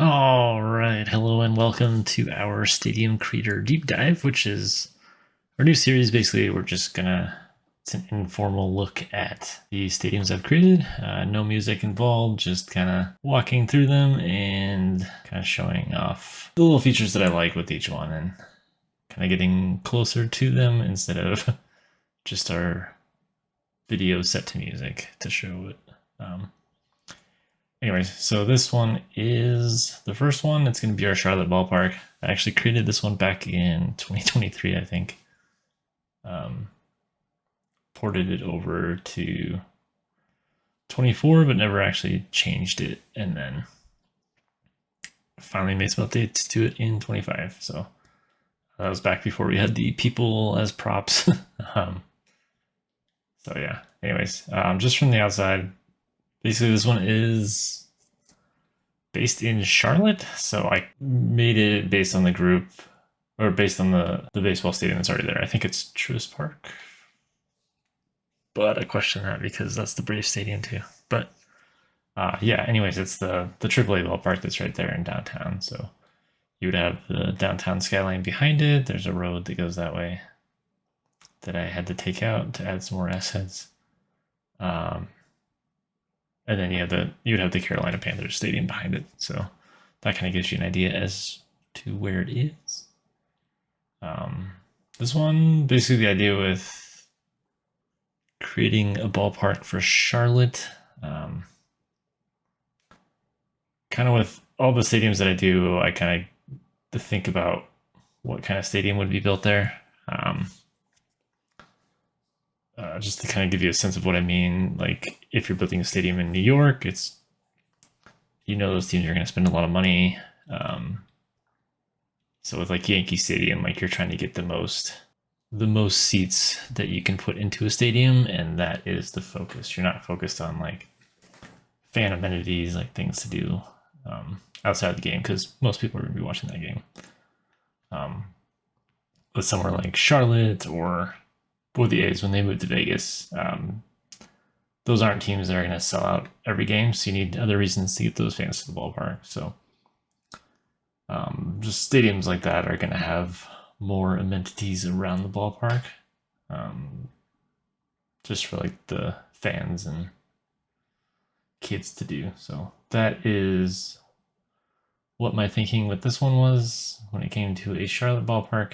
All right, hello and welcome to our Stadium Creator Deep Dive, which is our new series. Basically, it's an informal look at the stadiums I've created. No music involved, just kind of walking through them and kind of showing off the little features that I like with each one and kind of getting closer to them instead of just our video set to music to show it. Anyways, so this one is the first one. It's going to be our Charlotte ballpark. I actually created this one back in 2023, I think. Ported it over to 24, but never actually changed it. And then finally made some updates to it in 25. So that was back before we had the people as props. So yeah, anyways, just from the outside, basically this one is based in Charlotte, so I made it based on the group, or based on the baseball stadium that's already there. I think it's Truist Park, but I question that because that's the Brave Stadium too. But yeah, anyways, it's the AAA ballpark that's right there in downtown. So you would have the downtown skyline behind it. There's a road that goes that way that I had to take out to add some more assets. And then you'd have the Carolina Panthers stadium behind it. So that kind of gives you an idea as to where it is. This one, basically the idea with creating a ballpark for Charlotte, kind of with all the stadiums that I do, I kind of think about what kind of stadium would be built there. Just to kind of give you a sense of what I mean, like if you're building a stadium in New York, those teams are going to spend a lot of money. So with like Yankee Stadium, like you're trying to get the most seats that you can put into a stadium, and that is the focus. You're not focused on like fan amenities, like things to do outside the game, because most people are going to be watching that game. With somewhere like Charlotte or the A's, when they move to Vegas, those aren't teams that are going to sell out every game, so you need other reasons to get those fans to the ballpark. So just stadiums like that are going to have more amenities around the ballpark, just for like the fans and kids to do. So that is what my thinking with this one was when it came to a Charlotte ballpark.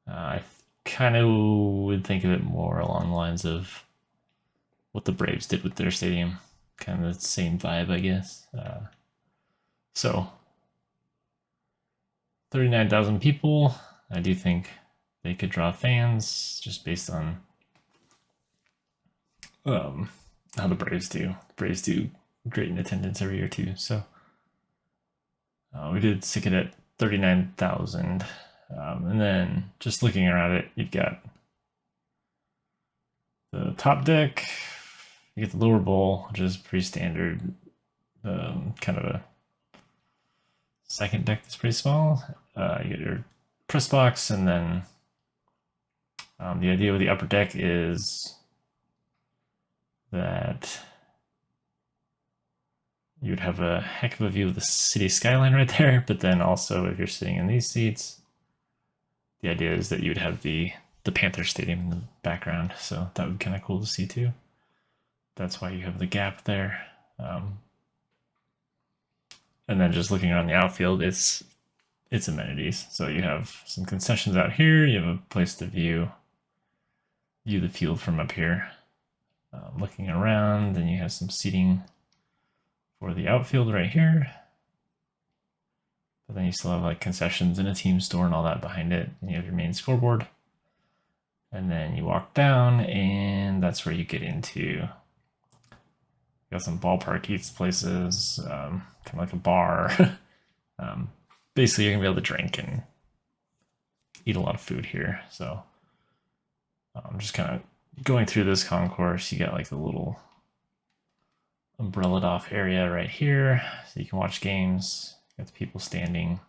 I kind of would think of it more along the lines of what the Braves did with their stadium. Kind of the same vibe, I guess. So 39,000 people. I do think they could draw fans just based on how the Braves do. The Braves do great in attendance every year too. So we did stick it at 39,000. And then just looking around it, you've got the top deck, you get the lower bowl, which is pretty standard, kind of a second deck that's pretty small. You get your press box, and then the idea with the upper deck is that you would have a heck of a view of the city skyline right there, but then also if you're sitting in these seats, the idea is that you would have the Panther Stadium in the background, so that would be kind of cool to see too. That's why you have the gap there. And then just looking around the outfield, it's amenities. So you have some concessions out here. You have a place to view the field from up here. Looking around, then you have some seating for the outfield right here. But then you still have like concessions and a team store and all that behind it. And you have your main scoreboard. And then you walk down, and that's where you get into. You got some ballpark eats places, kind of like a bar. Basically, you're gonna be able to drink and eat a lot of food here. So I'm just kind of going through this concourse. You got like a little umbrellaed off area right here, so you can watch games. You got the people standing.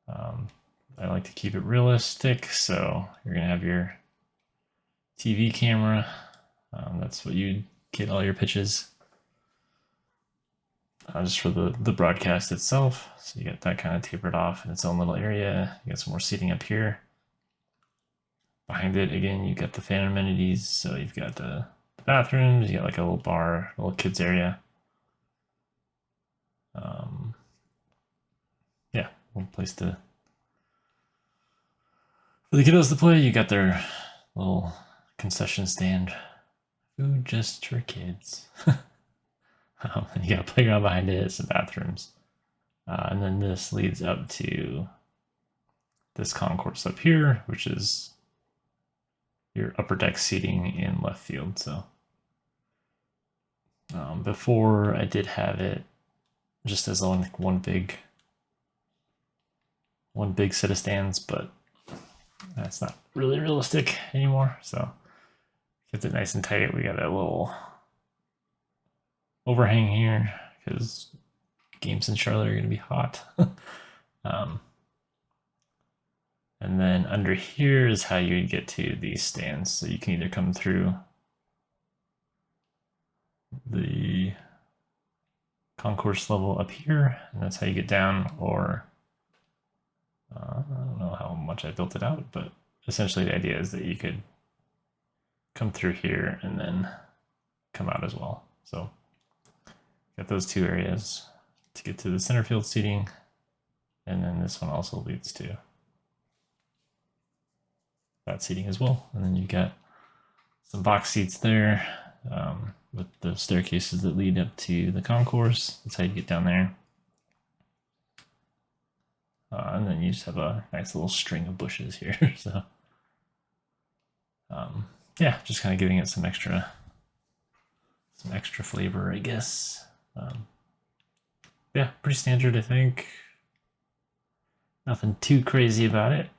I like to keep it realistic, so you're gonna have your TV camera. That's what you get all your pitches. just for the broadcast itself. So you get that kind of tapered off in its own little area. You got some more seating up here. Behind it, again, you got the fan amenities. So you've got the bathrooms, you got like a little bar, a little kids area. Yeah, one place for the kiddos to play. You got their little concession stand, food just for kids. And you got a playground behind it, some bathrooms. And then this leads up to this concourse up here, which is your upper deck seating in left field. So before I did have it just as one big set of stands, but that's not really realistic anymore. So kept it nice and tight. We got a little overhang here because games in Charlotte are going to be hot. And then under here is how you would get to these stands. So you can either come through the concourse level up here, and that's how you get down, or I don't know how much I built it out, but essentially the idea is that you could come through here and then come out as well. So got those two areas to get to the center field seating, and then this one also leads to that seating as well. And then you got some box seats there with the staircases that lead up to the concourse. That's how you get down there. And then you just have a nice little string of bushes here. So yeah, just kind of giving it some extra flavor, I guess. Yeah, pretty standard, I think. Nothing too crazy about it.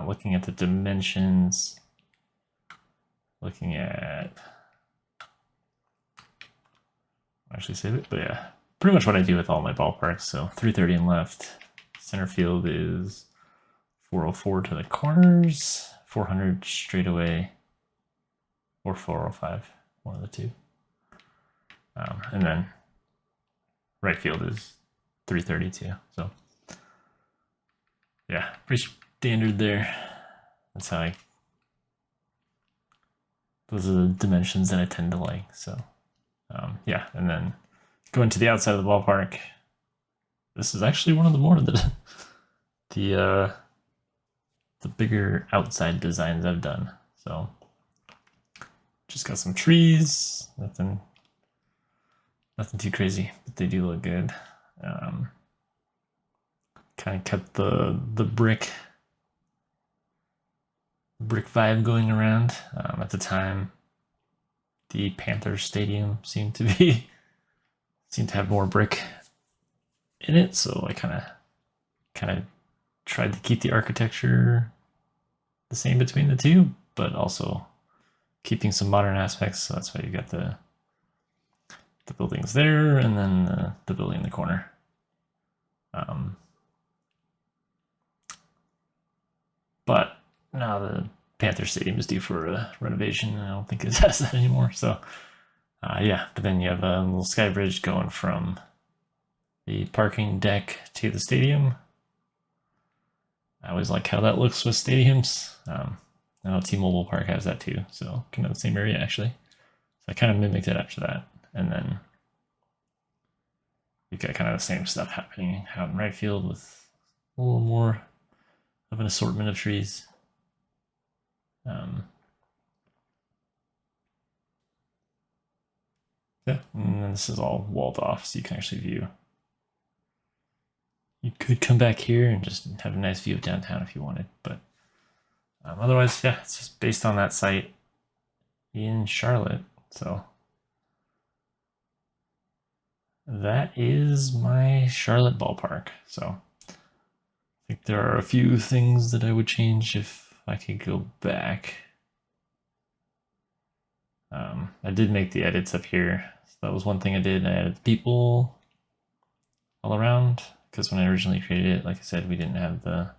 Looking at the dimensions, looking at, actually save it, but yeah, pretty much what I do with all my ballparks. So 330 in left, center field is 404 to the corners, 400 straight away, or 405, one of the two. And then right field is 332. So yeah, pretty standard there. That's how those are the dimensions that I tend to like. So yeah, and then going to the outside of the ballpark, this is actually one of the more the bigger outside designs I've done. So just got some trees, nothing too crazy, but they do look good. Kind of kept the brick vibe going around. At the time, the Panthers Stadium seemed to have more brick in it, so I kind of tried to keep the architecture the same between the two, but also keeping some modern aspects. So that's why you got the buildings there, and then the building in the corner. But now the Panther Stadium is due for a renovation, and I don't think it has that anymore. So yeah, but then you have a little sky bridge going from the parking deck to the stadium. I always like how that looks with stadiums. I know T-Mobile Park has that too, so kind of the same area actually. So I kind of mimicked it after that, and then you've got kind of the same stuff happening out in right field with a little more of an assortment of trees. Yeah, and then this is all walled off, so you can actually view. You could come back here and just have a nice view of downtown if you wanted, but otherwise, yeah, it's just based on that site in Charlotte. So that is my Charlotte ballpark. So I think there are a few things that I would change if I could go back. I did make the edits up here. So that was one thing I did. I added people all around, because when I originally created it, like I said, we didn't have the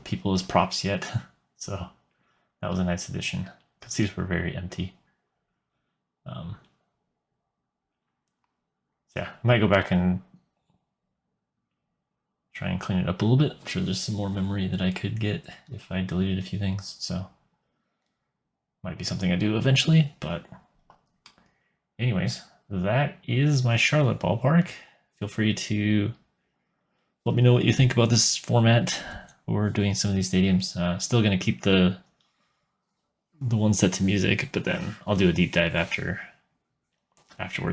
people as props yet. So that was a nice addition, because these were very empty. Yeah, I might go back and try and clean it up a little bit. I'm sure there's some more memory that I could get if I deleted a few things. So might be something I do eventually. But anyways, that is my Charlotte ballpark. Feel free to let me know what you think about this format. We're doing some of these stadiums. Still going to keep the one set to music, but then I'll do a deep dive afterwards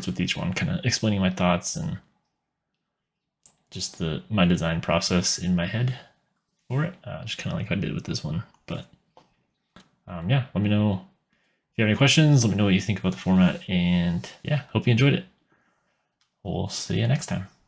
with each one, kind of explaining my thoughts and just my design process in my head for it, just kind of like I did with this one. But yeah, let me know if you have any questions. Let me know what you think about the format, and yeah, hope you enjoyed it. We'll see you next time.